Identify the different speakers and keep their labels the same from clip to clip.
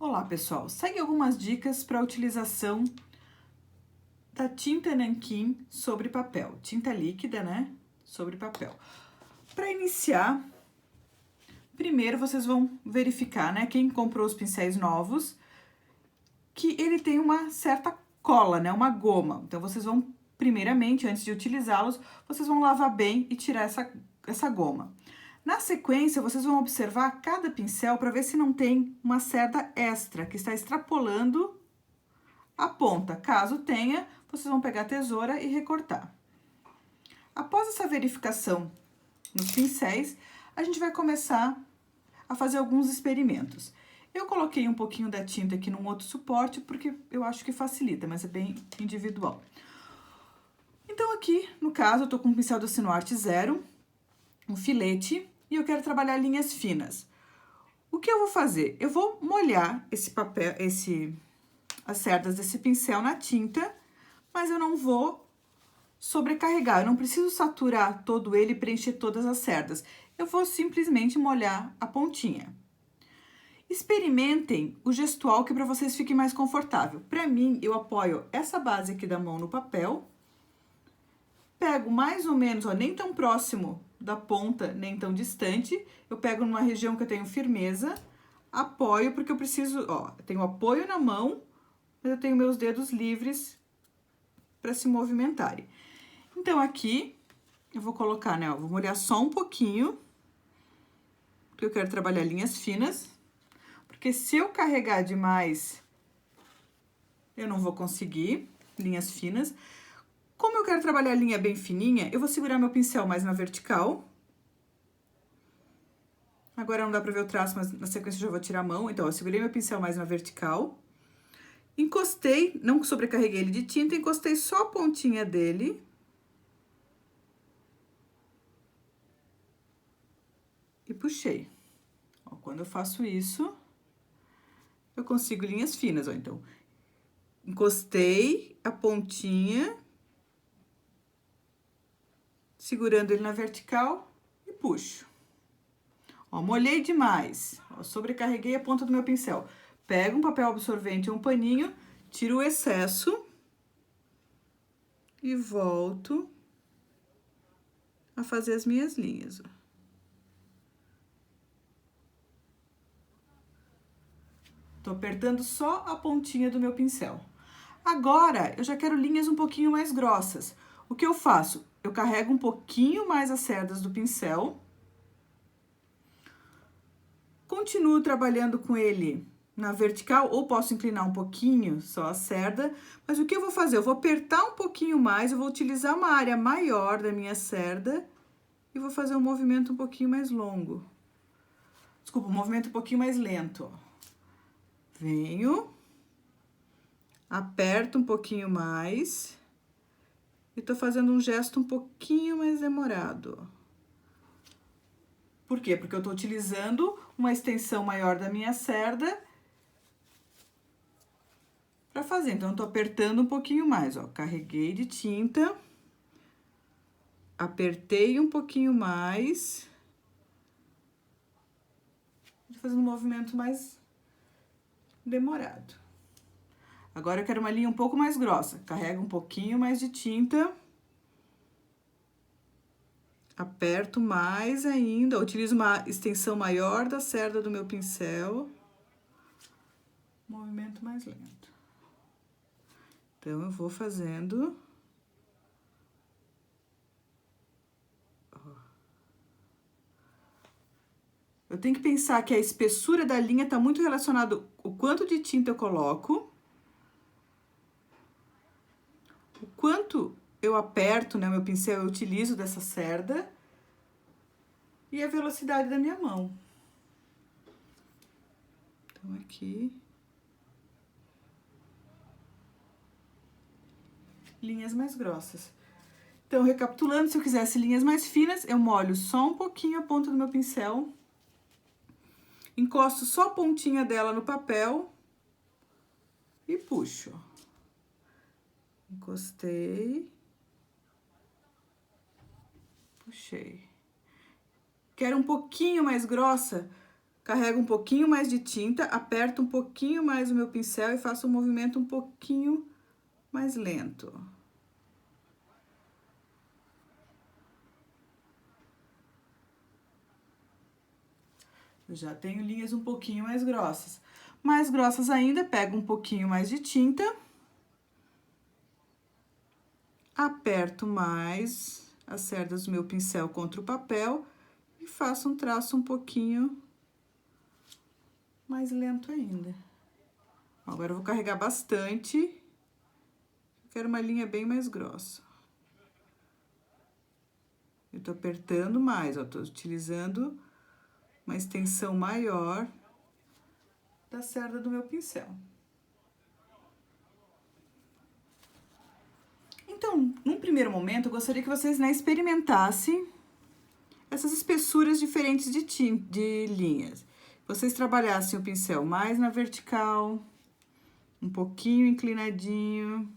Speaker 1: Olá, pessoal! Segue algumas dicas para a utilização da tinta nanquim sobre papel. Tinta líquida, né? Sobre papel. Para iniciar, primeiro vocês vão verificar, né? Quem comprou os pincéis novos, que ele tem uma certa cola, né? Uma goma. Então, vocês vão, primeiramente, antes de utilizá-los, vocês vão lavar bem e tirar essa goma. Na sequência, vocês vão observar cada pincel para ver se não tem uma cerda extra, que está extrapolando a ponta. Caso tenha, vocês vão pegar a tesoura e recortar. Após essa verificação nos pincéis, a gente vai começar a fazer alguns experimentos. Eu coloquei um pouquinho da tinta aqui num outro suporte, porque eu acho que facilita, mas é bem individual. Então, aqui, no caso, eu tô com um pincel da Sinuarte Zero, um filete, e eu quero trabalhar linhas finas. O que eu vou fazer? Eu vou molhar esse papel, as cerdas desse pincel na tinta, mas eu não vou sobrecarregar, eu não preciso saturar todo ele e preencher todas as cerdas. Eu vou simplesmente molhar a pontinha. Experimentem o gestual que para vocês fique mais confortável. Para mim, eu apoio essa base aqui da mão no papel, pego mais ou menos, ó, nem tão próximo da ponta, nem tão distante, eu pego numa região que eu tenho firmeza, apoio, porque eu preciso, ó, eu tenho apoio na mão, mas eu tenho meus dedos livres para se movimentarem. Então, aqui, eu vou colocar, né, ó, vou molhar só um pouquinho, porque eu quero trabalhar linhas finas, porque se eu carregar demais, eu não vou conseguir linhas finas. Como eu quero trabalhar a linha bem fininha, eu vou segurar meu pincel mais na vertical. Agora não dá pra ver o traço, mas na sequência eu já vou tirar a mão. Então, eu segurei meu pincel mais na vertical. Encostei, não sobrecarreguei ele de tinta, encostei só a pontinha dele. E puxei. Ó, quando eu faço isso, eu consigo linhas finas, ó. Então, encostei a pontinha, segurando ele na vertical e puxo. Ó, molhei demais, ó, sobrecarreguei a ponta do meu pincel. Pego um papel absorvente ou um paninho, tiro o excesso e volto a fazer as minhas linhas, ó. Tô apertando só a pontinha do meu pincel. Agora, eu já quero linhas um pouquinho mais grossas. O que eu faço? Eu carrego um pouquinho mais as cerdas do pincel. Continuo trabalhando com ele na vertical, ou posso inclinar um pouquinho só a cerda. Mas o que eu vou fazer? Eu vou apertar um pouquinho mais, eu vou utilizar uma área maior da minha cerda e vou fazer um movimento um pouquinho mais longo. Desculpa, um movimento um pouquinho mais lento. Venho, aperto um pouquinho mais e tô fazendo um gesto um pouquinho mais demorado. Por quê? Porque eu tô utilizando uma extensão maior da minha cerda para fazer. Então, eu tô apertando um pouquinho mais, ó. Carreguei de tinta, apertei um pouquinho mais, fazendo um movimento mais demorado. Agora, eu quero uma linha um pouco mais grossa. Carrego um pouquinho mais de tinta. Aperto mais ainda. Utilizo uma extensão maior da cerda do meu pincel. Movimento mais lento. Então, eu vou fazendo. Eu tenho que pensar que a espessura da linha tá muito relacionado o quanto de tinta eu coloco, o quanto eu aperto, né, o meu pincel, eu utilizo dessa cerda e a velocidade da minha mão. Então, aqui. Linhas mais grossas. Então, recapitulando, se eu quisesse linhas mais finas, eu molho só um pouquinho a ponta do meu pincel, encosto só a pontinha dela no papel e puxo. Encostei. Puxei. Quero um pouquinho mais grossa, carrego um pouquinho mais de tinta, aperto um pouquinho mais o meu pincel e faço um movimento um pouquinho mais lento. Eu já tenho linhas um pouquinho mais grossas. Mais grossas ainda, pego um pouquinho mais de tinta. Aperto mais as cerdas do meu pincel contra o papel e faço um traço um pouquinho mais lento ainda. Agora eu vou carregar bastante. Quero uma linha bem mais grossa. Eu tô apertando mais, ó, tô utilizando uma extensão maior da cerda do meu pincel. Então, num primeiro momento, eu gostaria que vocês, né, experimentassem essas espessuras diferentes de linhas. Vocês trabalhassem o pincel mais na vertical, um pouquinho inclinadinho.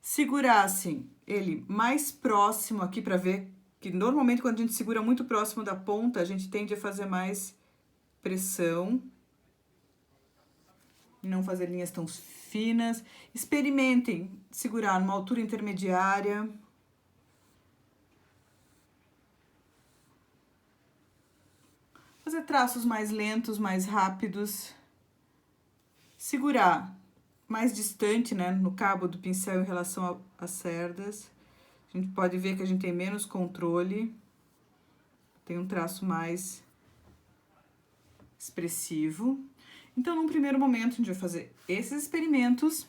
Speaker 1: Segurassem ele mais próximo aqui para ver que normalmente quando a gente segura muito próximo da ponta, a gente tende a fazer mais pressão. Não fazer linhas tão finas. Experimentem segurar numa altura intermediária. Fazer traços mais lentos, mais rápidos. Segurar mais distante, né, no cabo do pincel em relação às cerdas. A gente pode ver que a gente tem menos controle. Tem um traço mais expressivo. Então, num primeiro momento, a gente vai fazer esses experimentos.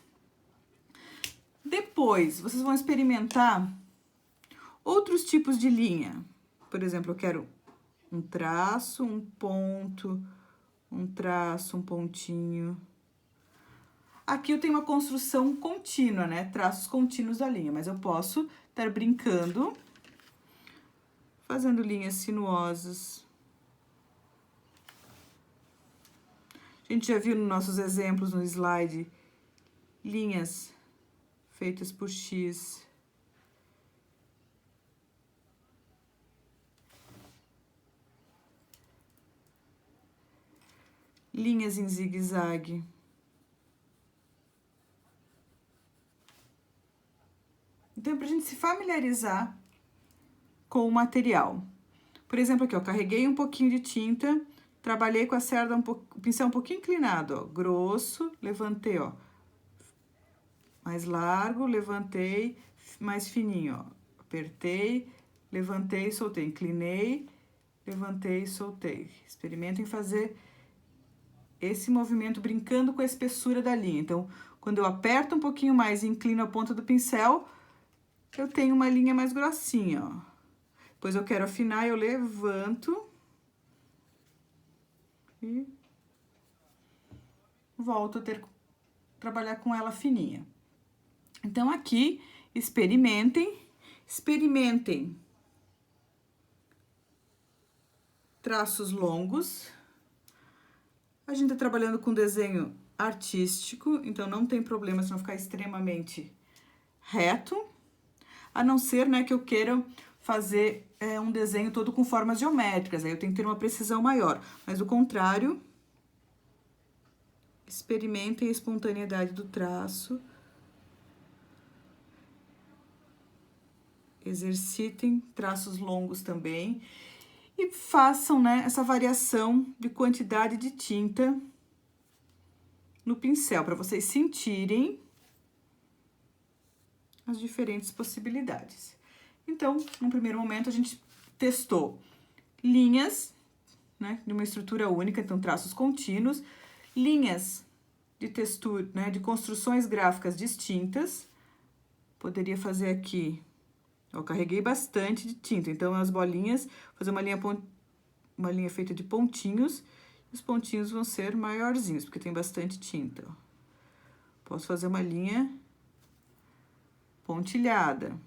Speaker 1: Depois, vocês vão experimentar outros tipos de linha. Por exemplo, eu quero um traço, um ponto, um traço, um pontinho. Aqui eu tenho uma construção contínua, né? Traços contínuos da linha, mas eu posso estar brincando, fazendo linhas sinuosas. A gente já viu nos nossos exemplos no slide, linhas feitas por X. Linhas em zigue-zague. Então, é pra gente se familiarizar com o material. Por exemplo, aqui, ó, carreguei um pouquinho de tinta, trabalhei com a cerda, o pincel um pouquinho inclinado, ó, grosso, levantei, ó, mais largo, levantei, mais fininho, ó, apertei, levantei, soltei, inclinei, levantei e soltei. Experimentem fazer esse movimento brincando com a espessura da linha. Então, quando eu aperto um pouquinho mais e inclino a ponta do pincel, eu tenho uma linha mais grossinha, ó. Depois eu quero afinar, eu levanto e volto a trabalhar com ela fininha. Então, aqui, experimentem traços longos. A gente tá trabalhando com desenho artístico, então não tem problema se não ficar extremamente reto, a não ser, né, que eu queira fazer um desenho todo com formas geométricas, aí eu tenho que ter uma precisão maior. Mas, do contrário, experimentem a espontaneidade do traço. Exercitem traços longos também. E façam, né, essa variação de quantidade de tinta no pincel, para vocês sentirem as diferentes possibilidades. Então, no primeiro momento, a gente testou linhas, né, de uma estrutura única, então traços contínuos, linhas de textura, né, de construções gráficas distintas. Poderia fazer aqui, eu carreguei bastante de tinta, então as bolinhas, fazer uma linha feita de pontinhos, os pontinhos vão ser maiorzinhos, porque tem bastante tinta. Posso fazer uma linha pontilhada.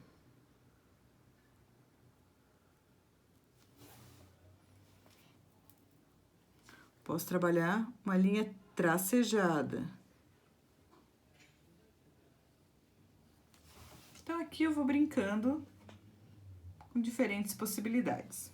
Speaker 1: Posso trabalhar uma linha tracejada. Então, aqui eu vou brincando com diferentes possibilidades.